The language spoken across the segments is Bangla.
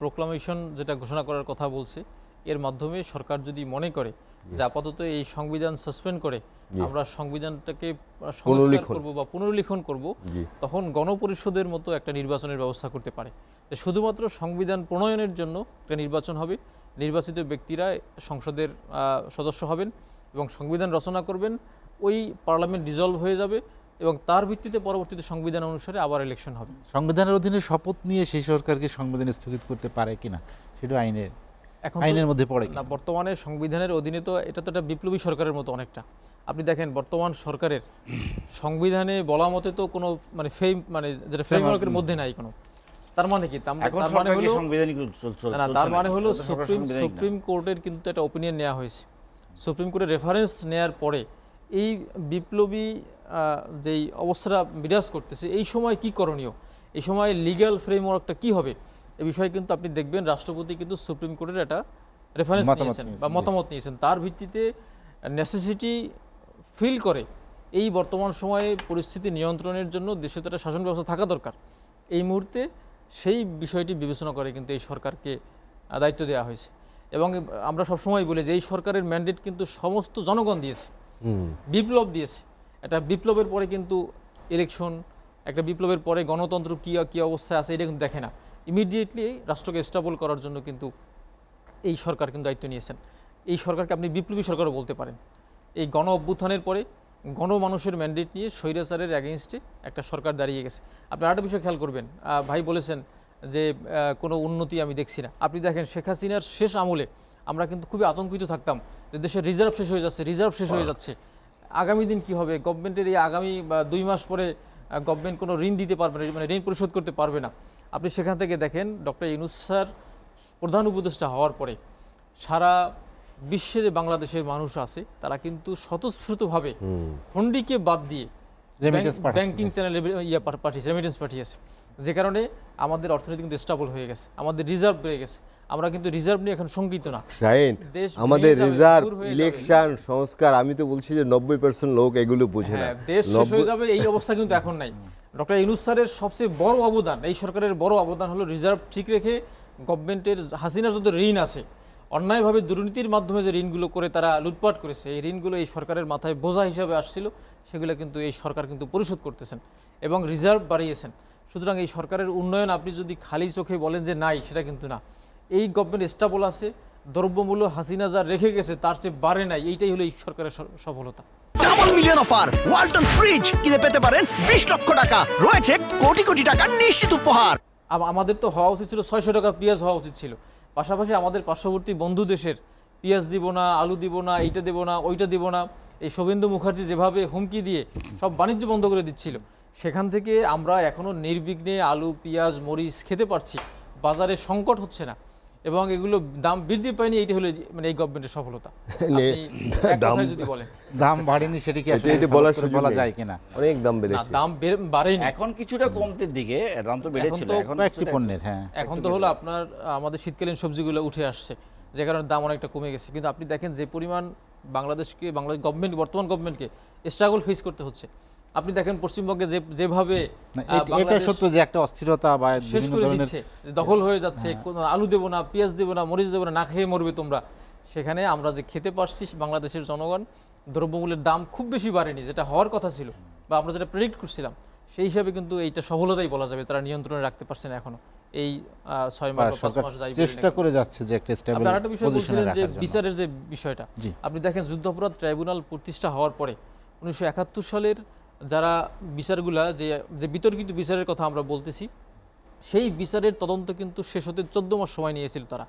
প্রোক্লামেশন যেটা ঘোষণা করার কথা বলছে, এর মাধ্যমে সরকার যদি মনে করে যে আপাতত এই সংবিধান সাসপেন্ড করে আমরা সংবিধানটাকে সংস্কার করব বা পুনর্লিখন করব, তখন গণপরিষদের মতো একটা নির্বাচনের ব্যবস্থা করতে পারে। শুধুমাত্র সংবিধান প্রণয়নের জন্য একটা নির্বাচন হবে, নির্বাচিত ব্যক্তিরা সংসদের সদস্য হবেন এবং সংবিধান রচনা করবেন, ওই পার্লামেন্ট ডিসলভ হয়ে যাবে এবং তার ভিত্তিতে পরবর্তীতে সংবিধান অনুসারে আবার ইলেকশন হবে। সংবিধানের অধীনে শপথ নিয়ে সেই সরকারকে সংবিধান স্থগিত করতে পারে কিনা সেটা আইনের মধ্যে পড়ে না। বর্তমানে সংবিধানের অধীনে তো এটা তো একটা বিপ্লবী সরকারের মতো অনেকটা। আপনি দেখেন বর্তমান সরকারের সংবিধানে বলা মতে তো কোনো যেটা ফ্রেমওয়ার্কের মধ্যে নাই কোনো। তার মানে কি? তার মানে হলো সুপ্রিম কোর্টের কিন্তু একটা ওপিনিয়ন নেওয়া হয়েছে। সুপ্রিম কোর্টের রেফারেন্স নেয়ার পরে এই বিপ্লবী যেই অবস্থাটা বিরাজ করতেছে, এই সময় কি করণীয়, এই সময় লিগ্যাল ফ্রেমওয়ার্কটা কি হবে, এই বিষয়ে কিন্তু আপনি দেখবেন রাষ্ট্রপতি কিন্তু সুপ্রিম কোর্টের একটা রেফারেন্স নিয়েছেন বা মতামত নিয়েছেন। তার ভিত্তিতে নেসেসিটি ফিল করে এই বর্তমান সময়ে পরিস্থিতি নিয়ন্ত্রণের জন্য দেশে তো একটা শাসন ব্যবস্থা থাকা দরকার। এই মুহূর্তে সেই বিষয়টি বিবেচনা করে কিন্তু এই সরকারকে দায়িত্ব দেওয়া হয়েছে। এবং আমরা সবসময় বলি যে এই সরকারের ম্যান্ডেট কিন্তু সমস্ত জনগণ দিয়েছে, বিপ্লব দিয়েছে। একটা বিপ্লবের পরে কিন্তু ইলেকশন, একটা বিপ্লবের পরে গণতন্ত্র কী অবস্থায় আছে এটা কিন্তু দেখে না। ইমিডিয়েটলি রাষ্ট্রকে স্টেবল করার জন্য কিন্তু এই সরকার কিন্তু দায়িত্ব নিয়েছেন। এই সরকারকে আপনি বিপ্লবী সরকারও বলতে পারেন। এই গণ অভ্যুত্থানের পরে গণমানুষের ম্যান্ডেট নিয়ে স্বৈরাচারের অ্যাগেনস্টে একটা সরকার দাঁড়িয়ে গেছে। আপনি আরেকটা বিষয় খেয়াল করবেন, ভাই বলেছেন যে কোনো উন্নতি আমি দেখছি না। আপনি দেখেন শেখ হাসিনার শেষ আমলে আমরা কিন্তু খুবই আতঙ্কিত থাকতাম যে দেশের রিজার্ভ শেষ হয়ে যাচ্ছে। আগামী দিন কি হবে, গভর্নমেন্টের এই আগামী 2 মাস পরে গভর্নমেন্ট কোনো ঋণ দিতে পারবে না, মানে ঋণ পরিশোধ করতে পারবে না। আপনি সেখান থেকে দেখেন ডক্টর ইউনূস স্যার প্রধান উপদেষ্টা হওয়ার পরে সারা বিশ্বে যে বাংলাদেশের মানুষ আছে তারা কিন্তু স্বতঃস্ফূর্তভাবে হুন্ডিকে বাদ দিয়ে ব্যাংকিং চ্যানেলে রেমিটেন্স পাঠিয়েছে, যে কারণে আমাদের অর্থনীতি কিন্তু স্টেবল হয়ে গেছে, আমাদের রিজার্ভ বেড়ে গেছে। আমরা কিন্তু রিজার্ভ নিয়ে এখন শঙ্কিত না। আমাদের রিজার্ভ, ইলেকশন, সংস্কার, আমি তো বলছি যে 90% লোক এগুলো বুঝে না। দেশ শেষ হয়ে যাবে এই অবস্থা কিন্তু এখন নাই। ডক্টর ইউনূস স্যারের সবচেয়ে বড় অবদান, এই সরকারের বড় অবদান হলো রিজার্ভ ঠিক রেখে গভর্নমেন্টের হাসিনার যত ঋণ আছে, অন্যায়ভাবে দুর্নীতির মাধ্যমে যে ঋণগুলো করে তারা লুটপাট করেছে, এই ঋণগুলো এই সরকারের মাথায় বোঝা হিসাবে আসছিল, সেগুলো কিন্তু এই সরকার কিন্তু পরিশোধ করতেছেন এবং রিজার্ভ বাড়িয়েছেন। সুতরাং এই সরকারের উন্নয়ন আপনি যদি খালি চোখে বলেন যে নাই, সেটা কিন্তু না। এই গভর্নমেন্ট স্টেবল আছে, দ্রব্যমূল্য হাসিনা যা রেখে গেছে তার চেয়ে বাড়ে নাই, এইটাই হলো এই সরকারের সফলতা। Double million offer Walton fridge কিনে পেতে পারেন 20 লক্ষ টাকা, রয়েছে কোটি কোটি টাকার নিশ্চিত উপহার। আমাদের তো হওয়া উচিত ছিল 600 টাকা পেঁয়াজ হওয়া উচিত ছিল। পাশাপাশি আমাদের পার্শ্ববর্তী বন্ধু দেশের পেঁয়াজ দিব না, আলু দিব না, এইটা দেব না, ওইটা দিব না, এই শুভেন্দু মুখার্জি যেভাবে হুমকি দিয়ে সব বাণিজ্য বন্ধ করে দিচ্ছিল, সেখান থেকে আমরা এখনো নির্বিঘ্নে আলু, পেঁয়াজ, মরিচ খেতে পারছি, বাজারে সংকট হচ্ছে না এবং এগুলো দাম বৃদ্ধি পায়নি। এইটা হলো মানে এই গভর্নমেন্টের সফলতা। যদি বলেন দাম বাড়েনি, সেটা কি আসলে বলা যায় কিনা? অনেক দাম বেড়েছে, দাম বাড়েনি, এখন কিছুটা কমতের দিকে, দাম তো বেড়েছিল এখন একটি পণ্যের। হ্যাঁ, এখন তো হলো আপনার আমাদের শীতকালীন সবজিগুলো উঠে আসছে, যে কারণে দাম অনেকটা কমে গেছে। কিন্তু আপনি দেখেন যে পরিমাণ বাংলাদেশ গভর্নমেন্ট, বর্তমান গভর্নমেন্টকে স্ট্রাগল ফেস করতে হচ্ছে। আপনি দেখেন পশ্চিমবঙ্গে যেভাবে এটা সত্য যে একটা অস্থিরতা বা শেষ করে দিচ্ছে, দখল হয়ে যাচ্ছে, আলু দেবো না, পেঁয়াজ দেবো না, মরিচ দেবো না, না খেয়ে মরবে তোমরা। সেখানে আমরা যে খেতে পারছি, বাংলাদেশের জনগণ, দ্রব্যমূল্যের দাম খুব বেশি বাড়েনি, যেটা হওয়ার কথা ছিল বা আমরা যেটা প্রেডিক্ট করছিলাম, সেই হিসাবে কিন্তু এইটা সফলতাই বলা যাবে। তারা নিয়ন্ত্রণে রাখতে পারছেন এখনো এই 6 মাস বা 5 মাস যাই চেষ্টা করে যাচ্ছে যে একটা স্টেবল পজিশনে রাখার জন্য। আরেকটা বিষয় বলছিলেন যে বিচারের যে বিষয়টা, আপনি দেখেন যুদ্ধাপরাধ ট্রাইব্যুনাল প্রতিষ্ঠা হওয়ার পরে 1971 সালের যারা বিচারগুলা যে বিতর্কিত বিচারের কথা আমরা বলতেছি, সেই বিচারের তদন্ত কিন্তু শেষ হতে 14 মাস সময় নিয়েছিল তারা।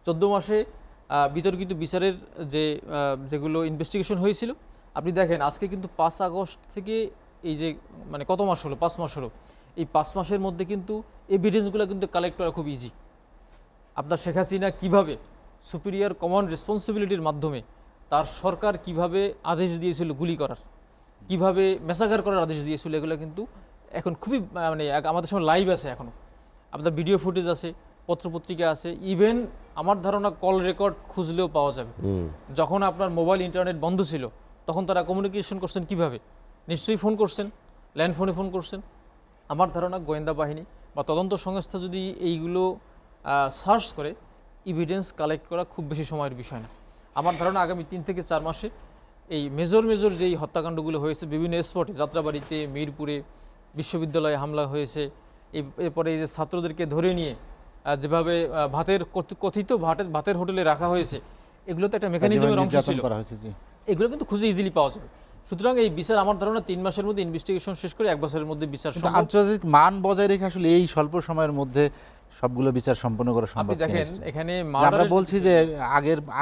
14 মাসে বিতর্কিত বিচারের যেগুলো ইনভেস্টিগেশন হয়েছিল, আপনি দেখেন আজকে কিন্তু 5 আগস্ট থেকে এই যে মানে কত মাস হলো, 5 মাস হলো, এই 5 মাসের মধ্যে কিন্তু এভিডেন্সগুলো কিন্তু কালেক্ট করা খুব ইজি। আপনার শেখ হাসিনা কীভাবে সুপিরিয়র কমন রেসপন্সিবিলিটির মাধ্যমে তার সরকার কিভাবে আদেশ দিয়েছিল গুলি করার, কিভাবে মেসাকার করার আদেশ দিয়েছিল, এগুলো কিন্তু এখন খুবই মানে আমাদের সময় লাইভ আছে। এখনও আপনার ভিডিও ফুটেজ আছে, পত্রপত্রিকা আছে, ইভেন আমার ধারণা কল রেকর্ড খুঁজলেও পাওয়া যাবে। যখন আপনার মোবাইল ইন্টারনেট বন্ধ ছিল, তখন তারা কমিউনিকেশন করছেন কিভাবে? নিশ্চয়ই ফোন করছেন, ল্যান্ডফোনে ফোন করছেন। আমার ধারণা গোয়েন্দা বাহিনী বা তদন্ত সংস্থা যদি এইগুলো সার্চ করে এভিডেন্স কালেক্ট করা খুব বেশি সময়ের বিষয় না। আমার ধারণা আগামী 3 থেকে 4 মাসে এই মেজর যেই হত্যাকাণ্ডগুলো হয়েছে বিভিন্ন স্পটে, যাত্রাবাড়িতে, মিরপুরে, বিশ্ববিদ্যালয়ে হামলা হয়েছে, এরপরে এই যে ছাত্রদেরকে ধরে নিয়ে যেভাবে কথিত ভাতের হোটেলে রাখা হয়েছে, এগুলো তো একটা মেকানিজমের অংশ ছিল, এগুলো কিন্তু খুঁজে ইজিলি পাওয়া যাবে। সুতরাং এই বিচার আমার ধারণা 3 মাসের মধ্যে ইনভেস্টিগেশন শেষ করে 1 বছরের মধ্যে বিচার সম্ভব। আন্তর্জাতিক মান বজায় রেখে আসলে এই স্বল্প সময়ের মধ্যে সবগুলো বিচার সম্পন্ন করা সম্ভব। আপনি দেখেন এখানে আমরা বলছি যে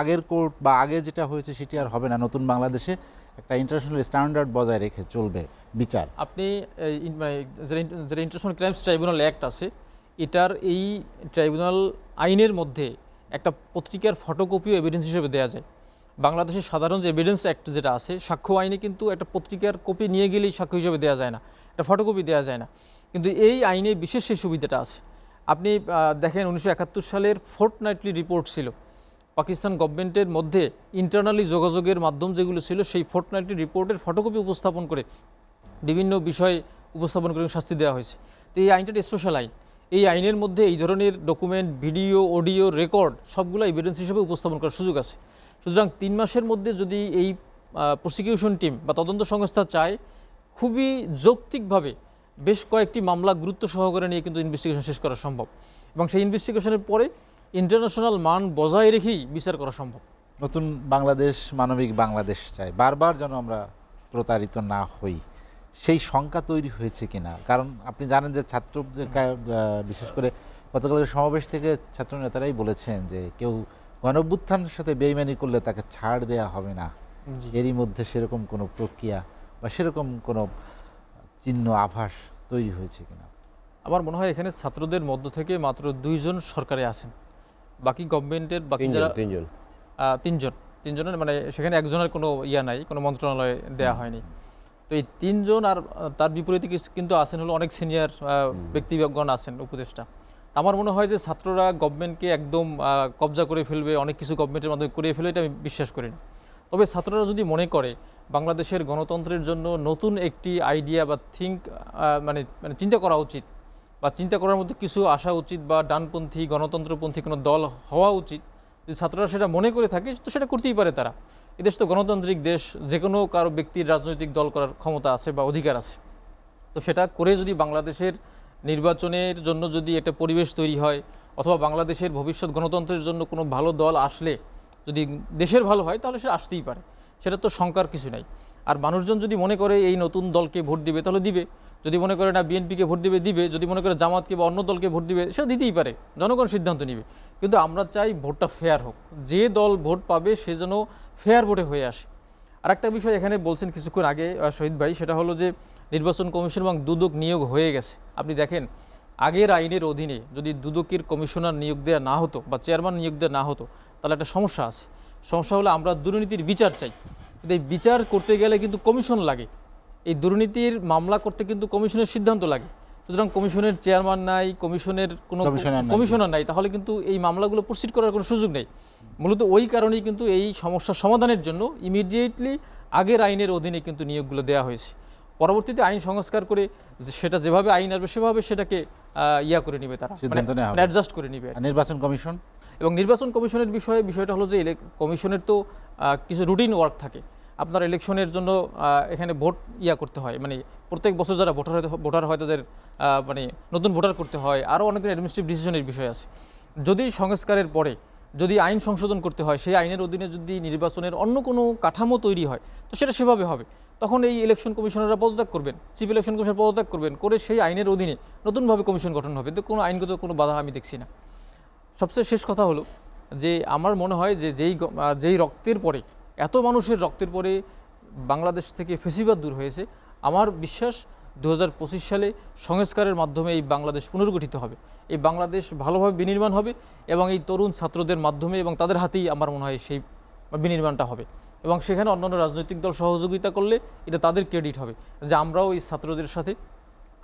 আগের কোর্ট বা আগে যেটা হয়েছে সেটি আর হবে না, নতুন বাংলাদেশে একটা ইন্টারন্যাশনাল স্ট্যান্ডার্ড বজায় রেখে চলবে বিচার। আপনি যেটা ইন্টারন্যাশনাল ক্রাইমস ট্রাইব্যুনাল অ্যাক্ট আছে, এটার এই ট্রাইব্যুনাল আইনের মধ্যে একটা পত্রিকার ফটোকপিও এভিডেন্স হিসেবে দেওয়া যায়। বাংলাদেশের সাধারণ যে এভিডেন্স অ্যাক্ট যেটা আছে, সাক্ষ্য আইনে কিন্তু একটা পত্রিকার কপি নিয়ে গেলেই সাক্ষ্য হিসেবে দেওয়া যায় না, একটা ফটোকপি দেওয়া যায় না। কিন্তু এই আইনে বিশেষ সেই সুবিধাটা আছে। আপনি দেখেন 1971 সালের ফোর্টনাইটলি রিপোর্ট ছিল পাকিস্তান গভর্নমেন্টের মধ্যে, ইন্টারনালি যোগাযোগের মাধ্যম যেগুলো ছিল সেই ফোর্টনাইটলি রিপোর্টের ফটোকপি উপস্থাপন করে বিভিন্ন বিষয় উপস্থাপন করে শাস্তি দেওয়া হয়েছে। তো এই আইনটা স্পেশাল আইন, এই আইনের মধ্যে এই ধরনের ডকুমেন্ট, ভিডিও, অডিও রেকর্ড সবগুলো এভিডেন্স হিসেবে উপস্থাপন করার সুযোগ আছে। সুতরাং 3 মাসের মধ্যে যদি এই প্রসিকিউশন টিম বা তদন্ত সংস্থা চায়, খুবই যৌক্তিকভাবে বেশ কয়েকটি মামলা গুরুত্ব সহকারে নিয়ে কিন্তু ইনভেস্টিগেশন শেষ করা সম্ভব, এবং সেই ইনভেস্টিগেশনের পরে ইন্টারন্যাশনাল মান বজায় রেখেই বিচার করা সম্ভব। নতুন বাংলাদেশ, মানবিক বাংলাদেশ চাই, বারবার যেন আমরা প্রতারিত না হই, সেই শঙ্কা তৈরি হয়েছে কিনা। কারণ আপনি জানেন যে ছাত্রদের বিশেষ করে গতকালের সমাবেশ থেকে ছাত্র নেতারাই বলেছেন যে কেউ গণঅভ্যুত্থানের সাথে বেইমানি করলে তাকে ছাড় দেয়া হবে না। এরই মধ্যে সেরকম কোনো প্রক্রিয়া বা সেরকম কোনো চিহ্ন আভাস তৈরি হয়েছে কিনা। আমার মনে হয় এখানে ছাত্রদের মধ্য থেকে মাত্র 2 জন সরকারে আছেন, বাকি গভর্নমেন্টের বাকি যারা 3 জনের মানে সেখানে একজনের কোনো নাই, কোনো মন্ত্রণালয়ে দেয়া হয়নি। তো এই 3 জন, আর তার বিপরীতে কিন্তু আছেন হলো অনেক সিনিয়র ব্যক্তিগণ আছেন, উপদেষ্টা। আমার মনে হয় যে ছাত্ররা গভর্নমেন্টকে একদম কবজা করে ফেলবে, অনেক কিছু গভর্নমেন্টের মাধ্যমে করে ফেলবে, এটা আমি বিশ্বাস করি না। তবে ছাত্ররা যদি মনে করে বাংলাদেশের গণতন্ত্রের জন্য নতুন একটি আইডিয়া বা মানে চিন্তা করা উচিত, বা চিন্তা করার মধ্যে কিছু আসা উচিত, বা ডানপন্থী গণতন্ত্রপন্থী কোনো দল হওয়া উচিত, যদি ছাত্ররা সেটা মনে করে থাকে তো সেটা করতেই পারে তারা। এদেশ তো গণতান্ত্রিক দেশ, যে কোনো কারো ব্যক্তির রাজনৈতিক দল করার ক্ষমতা আছে বা অধিকার আছে। তো সেটা করে যদি বাংলাদেশের নির্বাচনের জন্য যদি একটা পরিবেশ তৈরি হয়, অথবা বাংলাদেশের ভবিষ্যৎ গণতন্ত্রের জন্য কোনো ভালো দল আসলে যদি দেশের ভালো হয়, তাহলে সেটা আসতেই পারে, সেটা তো শঙ্কার কিছু নাই। আর মানুষজন যদি মনে করে এই নতুন দলকে ভোট দিবে তাহলে দিবে, যদি মনে করে না বিএনপিকে ভোট দিবে দিবে, যদি মনে করে জামাতকে বা অন্য দলকে ভোট দিবে সেটা দিতেই পারে, জনগণ সিদ্ধান্ত নেবে। কিন্তু আমরা চাই ভোটটা ফেয়ার হোক, যে দল ভোট পাবে সে যেন ফেয়ার ভোটে হয়ে আসে। আর একটা বিষয় এখানে বলছেন কিছুক্ষণ আগে শহীদ ভাই, সেটা হলো যে নির্বাচন কমিশন এবং দুদক নিয়োগ হয়ে গেছে। আপনি দেখেন আগের আইনের অধীনে যদি দুদকের কমিশনার নিয়োগ দেওয়া না হতো বা চেয়ারম্যান নিয়োগ দেওয়া না হতো, তাহলে একটা সমস্যা আছে। সমস্যা হলো আমরা দুর্নীতির বিচার চাই, কিন্তু এই বিচার করতে গেলে কিন্তু কমিশন লাগে, এই দুর্নীতির মামলা করতে কিন্তু কমিশনের সিদ্ধান্ত লাগে। সুতরাং কমিশনের চেয়ারম্যান নাই, কমিশনের কোনো কমিশনার নাই, তাহলে কিন্তু এই মামলাগুলো প্রসিড করার কোনো সুযোগ নেই। মূলত ওই কারণেই কিন্তু এই সমস্যার সমাধানের জন্য ইমিডিয়েটলি আগের আইনের অধীনে কিন্তু নিয়োগগুলো দেওয়া হয়েছে। পরবর্তীতে আইন সংস্কার করে সেটা যেভাবে আইন আসবে সেভাবে সেটাকে করে নিবে, তারা অ্যাডজাস্ট করে নিবে। নির্বাচন কমিশন এবং নির্বাচন কমিশনের বিষয়টা হলো যে কমিশনের তো কিছু রুটিন ওয়ার্ক থাকে। আপনার ইলেকশনের জন্য এখানে ভোট করতে হয়, মানে প্রত্যেক বছর যারা ভোটার হয় তাদের মানে নতুন ভোটার করতে হয়, আরও অনেক অ্যাডমিনিস্ট্রেটিভ ডিসিশনের বিষয় আছে। যদি সংস্কারের পরে যদি আইন সংশোধন করতে হয়, সেই আইনের অধীনে যদি নির্বাচনের অন্য কোনো কাঠামো তৈরি হয়, তো সেটা সেভাবে হবে। তখন এই ইলেকশন কমিশনাররা পদত্যাগ করবেন, চিফ ইলেকশন কমিশনার পদত্যাগ করবেন, করে সেই আইনের অধীনে নতুনভাবে কমিশন গঠন হবে। তো কোনো আইনগত কোনো বাধা আমি দেখছি না। সবচেয়ে শেষ কথা হলো যে আমার মনে হয় যে যেই রক্তের পরে, এত মানুষের রক্তের পরে বাংলাদেশ থেকে ফেসিবাদ দূর হয়েছে, আমার বিশ্বাস 2025 সালে সংস্কারের মাধ্যমে এই বাংলাদেশ পুনর্গঠিত হবে, এই বাংলাদেশ ভালোভাবে বিনির্মাণ হবে, এবং এই তরুণ ছাত্রদের মাধ্যমে এবং তাদের হাতেই আমার মনে হয় সেই বিনির্মাণটা হবে। এবং সেখানে অন্যান্য রাজনৈতিক দল সহযোগিতা করলে এটা তাদের ক্রেডিট হবে যে আমরাও এই ছাত্রদের সাথে,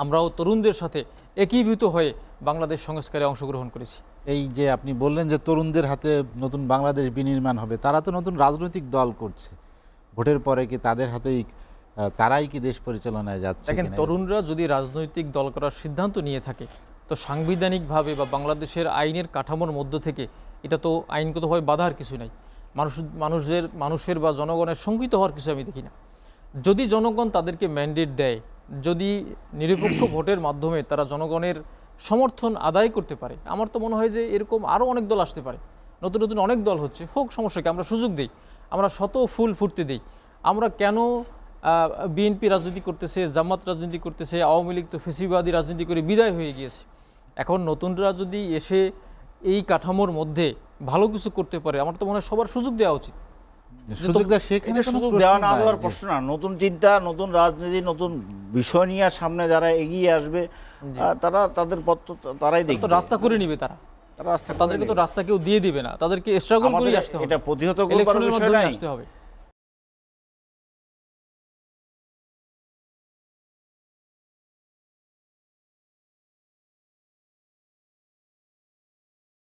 আমরাও তরুণদের সাথে একীভূত হয়ে বাংলাদেশ সংস্কারে অংশগ্রহণ করেছি। এই যে আপনি বললেন যে তরুণদের হাতে নতুন বাংলাদেশ বিনির্মাণ হবে, তারা তো নতুন রাজনৈতিক দল করছে, ভোটের পরে কি তাদের হাতেই তারাই কি দেশ পরিচালনায় যাচ্ছে? দেখেন, তরুণরা যদি রাজনৈতিক দল করার সিদ্ধান্ত নিয়ে থাকে, তো সাংবিধানিকভাবে বা বাংলাদেশের আইনের কাঠামোর মধ্য থেকে এটা তো আইনগতভাবে বাধার কিছু নাই। মানুষের বা জনগণের শঙ্কিত হওয়ার কিছু আমি দেখি না। যদি জনগণ তাদেরকে ম্যান্ডেট দেয়, যদি নিরপেক্ষ ভোটের মাধ্যমে তারা জনগণের সমর্থন আদায় করতে পারে, আমার তো মনে হয় যে এরকম আরও অনেক দল আসতে পারে। নতুন নতুন অনেক দল হচ্ছে, হোক, সমস্যাকে আমরা সুযোগ দিই, আমরা শত ফুল ফুটতে দিই। আমরা কেন বিএনপি রাজনীতি করতেছে, জামাত রাজনীতি করতেছে, আওয়ামী লীগ তো ফেসিবাদী রাজনীতি করে বিদায় হয়ে গিয়েছে। এখন নতুনরা যদি এসে এই কাঠামোর মধ্যে ভালো কিছু করতে পারে, আমার তো মনে হয় সবার সুযোগ দেওয়া উচিত। সুযোগ দেওয়া সেখানে এটা কোনো সুযোগ প্রশ্ন দেওয়া না নাই দেওয়ার যে- প্রশ্ন না। নতুন চিন্তা, নতুন রাজনীতি, নতুন বিষয় নিয়ে সামনে যারা এগিয়ে আসবে তারা তাদের পথ তো তারাই তো দেখবে। রাস্তা করে নিবে তারা, তারা রাস্তা করে তাদেরকে তো নেবে। রাস্তা কেউ দিয়ে দিবে না, তাদেরকে স্ট্রাগল আমাদের করেই আসতে হবে, এটা প্রতিহত করবার ইলেকশনের বিষয় মাধ্যমে নাই। আসতে হবে।